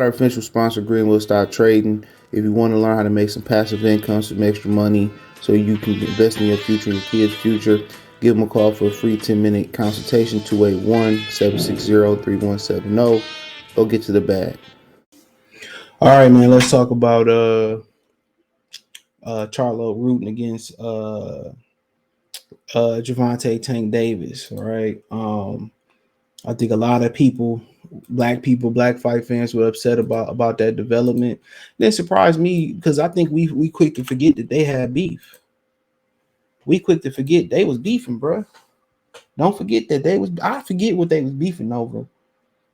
our official sponsor, Greenwood Stock Trading. If you want to learn how to make some passive income, some extra money, so you can invest in your future and your kids' future, give them a call for a free 10-minute consultation, 281-760-3170. Go get to the bag. All right, man, let's talk about Charlo rooting against Gervonta Tank Davis, right? I think a lot of people, black fight fans were upset about that development. It surprised me because I think we quick to forget that they had beef. We quick to forget they was beefing, bro. Don't forget that they was. I forget what they was beefing over.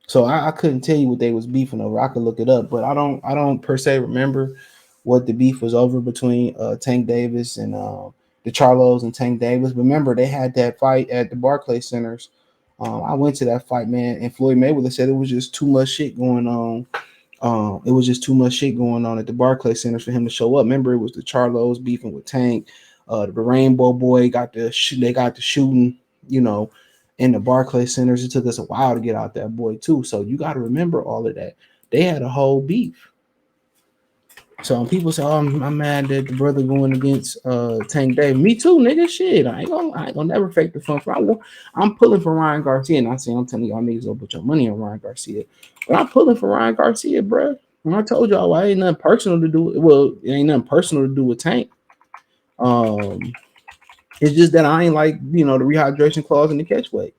So I couldn't tell you what they was beefing over. I could look it up, but I don't per se remember what the beef was over between Tank Davis and the Charlos and Tank Davis. Remember they had that fight at the Barclays Centers. I went to that fight, man, and Floyd Mayweather said it was just too much shit going on. It was just too much shit going on at the Barclays Centers for him to show up. Remember, it was the Charlos beefing with Tank. The Rainbow Boy they got the shooting, you know, in the Barclays Centers. It took us a while to get out that boy too. So you got to remember all of that. They had a whole beef. So when people say, "Oh, I'm mad that the brother going against Tank Davis," me too, nigga. Shit, I ain't gonna never fake the fun. I'm pulling for Ryan Garcia. Not saying I'm telling y'all niggas don't put your money on Ryan Garcia, but I'm pulling for Ryan Garcia, bro. And I told y'all, well, ain't nothing personal to do. Well, it ain't nothing personal to do with Tank. Um, it's just that I ain't like the rehydration clause in the catch weight.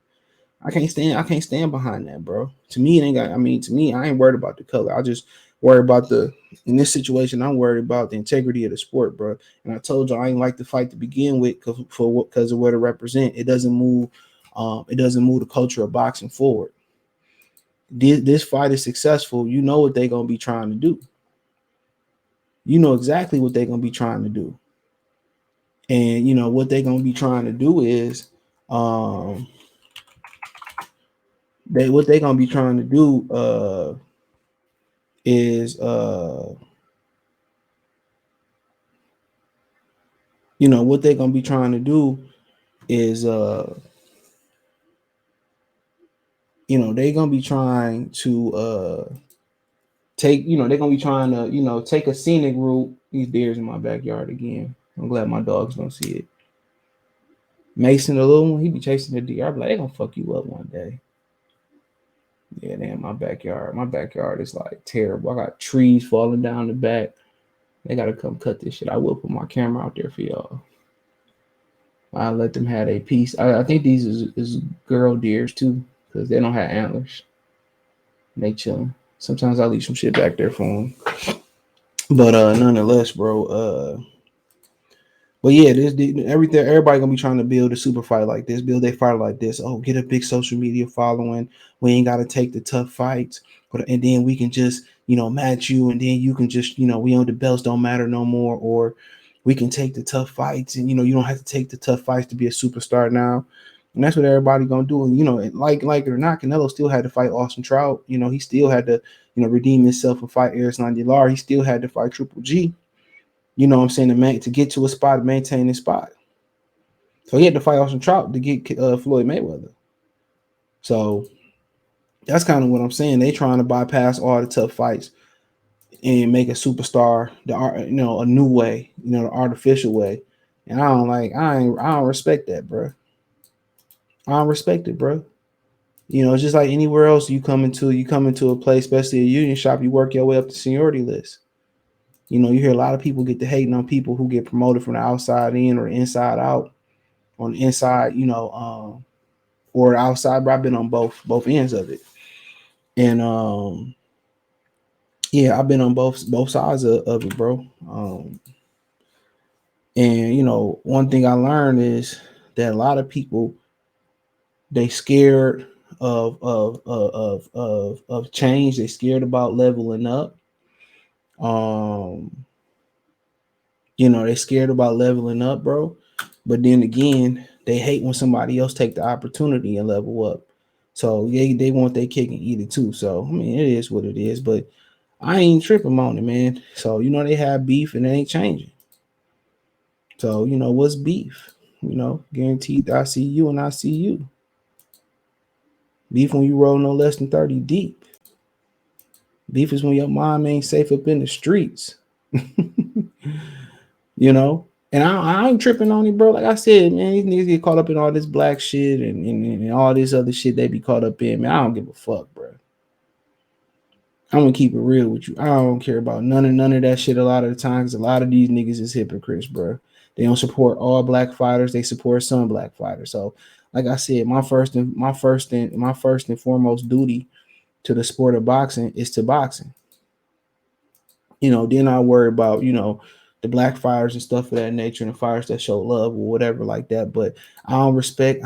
I can't stand behind that, bro. To me, it ain't got. I mean, to me, I ain't worried about the color. I just worry about in this situation. I'm worried about the integrity of the sport, bro. And I told you I ain't like the fight to begin with because of what it represent. It doesn't move. It doesn't move the culture of boxing forward. This fight is successful. You know what they're gonna be trying to do. You know exactly what they're gonna be trying to do. And you know what they're gonna be trying to do is, what they're gonna be trying to do is what they're gonna be trying to do is they're gonna be trying to they're gonna be trying to take a scenic route. These deers in my backyard again. I'm glad my dogs don't see it. Mason, the little one, he be chasing the deer. I'm like, they gonna fuck you up one day. Yeah, they in my backyard. My backyard is like terrible. I got trees falling down the back. They gotta come cut this shit. I will put my camera out there for y'all. I let them have a piece. I think these is girl deers too, because they don't have antlers. They chilling. Sometimes I leave some shit back there for them. But nonetheless, bro. But yeah, everything. Everybody gonna be trying to build a super fight like this, build a fight like this. Oh, get a big social media following. We ain't gotta take the tough fights, and then we can just match you, and then you can just we on the belts don't matter no more, or we can take the tough fights, and you don't have to take the tough fights to be a superstar now. And that's what everybody gonna do. And like it or not, Canelo still had to fight Austin Trout. He still had to redeem himself and fight Erislandy Lara. He still had to fight Triple G. You know what I'm saying, to get to a spot, maintain his spot. So he had to fight Austin Trout to get Floyd Mayweather. So that's kind of what I'm saying. They trying to bypass all the tough fights and make a superstar a new way, the artificial way. And I don't respect that, bro. I don't respect it, bro. It's just like anywhere else you come into a place, especially a union shop, you work your way up the seniority list. You hear a lot of people get to hating on people who get promoted from the outside in or inside out. On the inside, or outside, but I've been on both ends of it. And yeah, I've been on both sides of it, bro. And one thing I learned is that a lot of people, they scared of change. They scared about leveling up. They scared about leveling up, bro. But then again, they hate when somebody else take the opportunity and level up. So they want their cake and eat it too. So I mean, it is what it is. But I ain't tripping on it, man. So they have beef and it ain't changing. So what's beef? Guaranteed I see you and I see you. Beef when you roll no less than 30 deep. Beef is when your mom ain't safe up in the streets. You know. And I ain't tripping on it, bro. Like I said, man, these niggas get caught up in all this black shit and all this other shit they be caught up in. Man, I don't give a fuck, bro. I'm gonna keep it real with you. I don't care about none of that shit a lot of the times. A lot of these niggas is hypocrites, bro. They don't support all black fighters. They support some black fighters. So, like I said, my first and foremost duty to the sport of boxing is to boxing. You know, then I worry about, you know, the black fighters and stuff of that nature and the fighters that show love or whatever like that. But I don't respect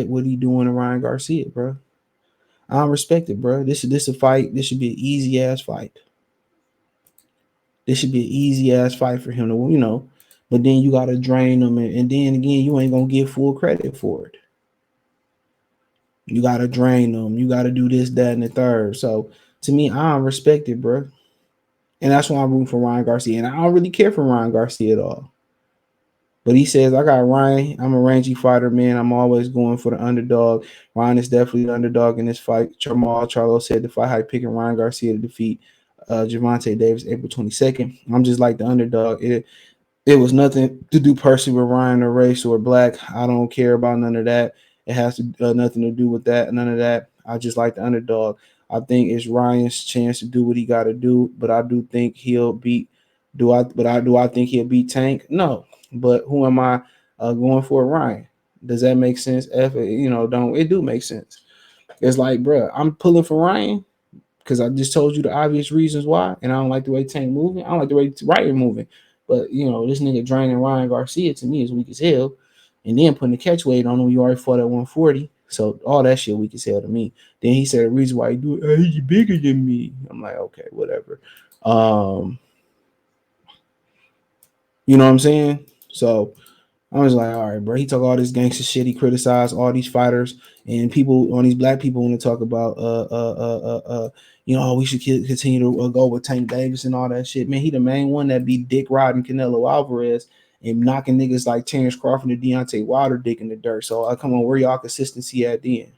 what he doing to Ryan Garcia, bro. I don't respect it, bro. This a fight. This should be an easy ass fight. This should be an easy ass fight for him to, you know. But then you gotta drain them, and then again, you ain't gonna get full credit for it. You gotta drain them. You gotta do this, that, and the third. So to me, I don't respect it, bro. And that's why I'm rooting for Ryan Garcia. And I don't really care for Ryan Garcia at all. But he says, I got Ryan. I'm a rangy fighter, man. I'm always going for the underdog. Ryan is definitely the underdog in this fight. Jermall Charlo said the fight hype picking Ryan Garcia to defeat Gervonta Davis April 22nd. I'm just like the underdog. It was nothing to do personally with Ryan or race or black. I don't care about none of that. It has to nothing to do with that. None of that. I just like the underdog. I think it's Ryan's chance to do what he got to do, but I do think he'll beat. Do I think he'll beat Tank? No. But who am I going for? Ryan. Does that make sense? You know, don't it do make sense? It's like, bro, I'm pulling for Ryan because I just told you the obvious reasons why, and I don't like the way Tank moving. I don't like the way Ryan moving. But you know, this nigga draining Ryan Garcia to me is weak as hell. And then putting the catch weight on him, you already fought at 140. So all that shit weak as hell to me. Then he said the reason why he do it, he's bigger than me. I'm like, okay, whatever. You know what I'm saying? So I was like, all right, bro. He talk all this gangster shit. He criticized all these fighters and people on these black people want to talk about you know, we should continue to go with Tank Davis and all that shit. Man, he the main one that beat Dick Rod and Canelo Alvarez and knocking niggas like Terrence Crawford and Deontay Wilder dick in the dirt. So come on, where y'all consistency at then?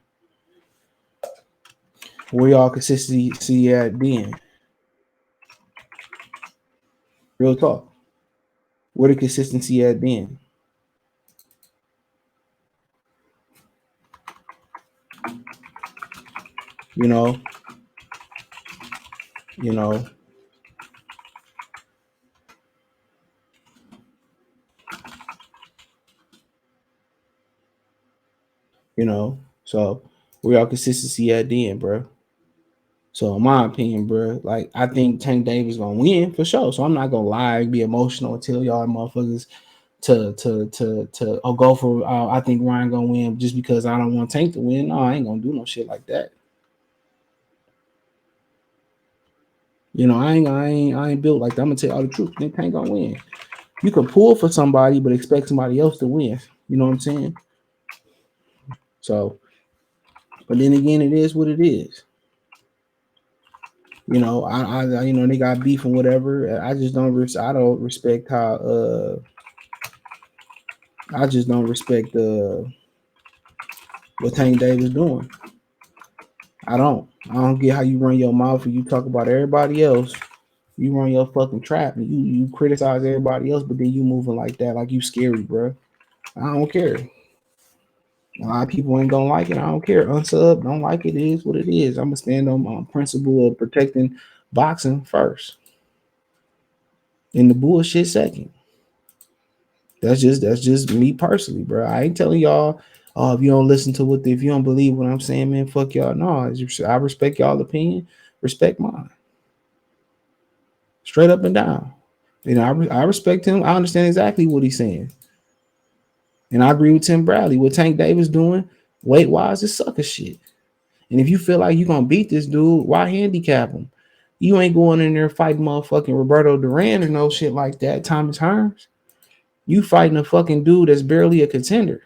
Where y'all consistency at then? Real talk. Where the consistency at then? You know, you know, you know. So where y'all consistency at then, bro? So in my opinion, bro, like I think Tank Davis gonna win for sure. So I'm not gonna lie, be emotional, and tell y'all motherfuckers to go for. I think Ryan gonna win just because I don't want Tank to win. No, I ain't gonna do no shit like that. You know, I ain't built like that. I'm gonna tell y'all the truth. Think Tank gonna win. You can pull for somebody, but expect somebody else to win. You know what I'm saying? So, but then again, it is what it is. You know, I you know they got beef and whatever. I don't respect how I just don't respect what Tank Davis doing. I don't get how you run your mouth and you talk about everybody else. You run your fucking trap and you criticize everybody else, but then you moving like that, like you scary, bro. I don't care. A lot of people ain't gonna like it. I don't care. Unsub, don't like it. It is what it is. I'm gonna stand on my principle of protecting boxing first, and the bullshit second. That's just me personally, bro. I ain't telling y'all, oh, if you don't listen to if you don't believe what I'm saying, man, fuck y'all. No, I respect y'all opinion, respect mine, straight up and down. You know, I respect him. I understand exactly what he's saying, and I agree with Tim Bradley. What Tank Davis doing, weight wise, is sucker shit. And if you feel like you're gonna beat this dude, why handicap him? You ain't going in there fighting motherfucking Roberto Duran or no shit like that. Thomas Hearns. You fighting a fucking dude that's barely a contender.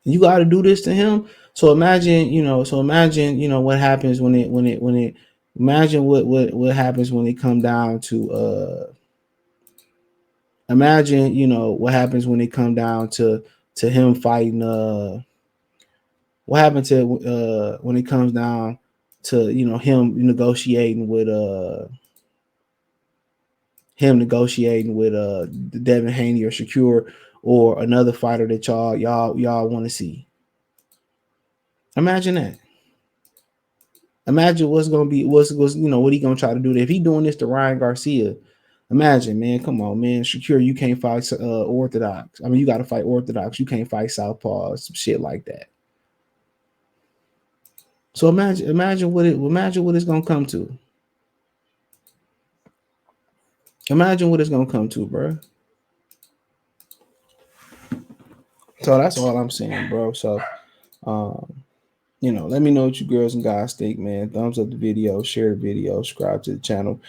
You got to do this to him. So imagine, you know, what happens imagine what happens when it come down to imagine, you know, what happens when it come down to him fighting what happened to when it comes down to him negotiating with Devin Haney or Shakur or another fighter that y'all want to see. Imagine that. Imagine what's gonna be what's what he gonna try to do. If he doing this to Ryan Garcia, imagine, man. Come on, man. Shakur, you can't fight orthodox. I mean, you got to fight orthodox. You can't fight southpaws, some shit like that. So imagine what it's gonna come to. Imagine what it's gonna come to, bro. So that's all I'm saying, bro. So, let me know what you girls and guys think, man. Thumbs up the video, share the video, subscribe to the channel.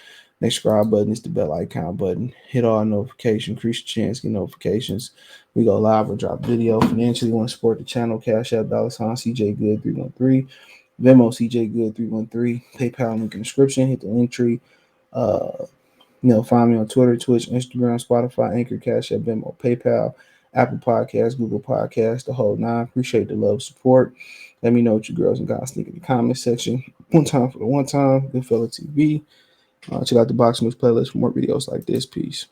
Next subscribe button is the bell icon button. Hit all notifications, increase your chance, get notifications. We go live or drop video. Financially, want to support the channel, Cash App, $ CJ Good 313, Venmo CJ Good 313, PayPal link in the description. Hit the link tree. Find me on Twitter, Twitch, Instagram, Spotify, Anchor, Cash App, Venmo, PayPal, Apple Podcasts, Google Podcasts, the whole nine. Appreciate the love, support. Let me know what you girls and guys think in the comment section. One time for the one time. Goodfella TV. Check out the Box Moves playlist for more videos like this. Peace.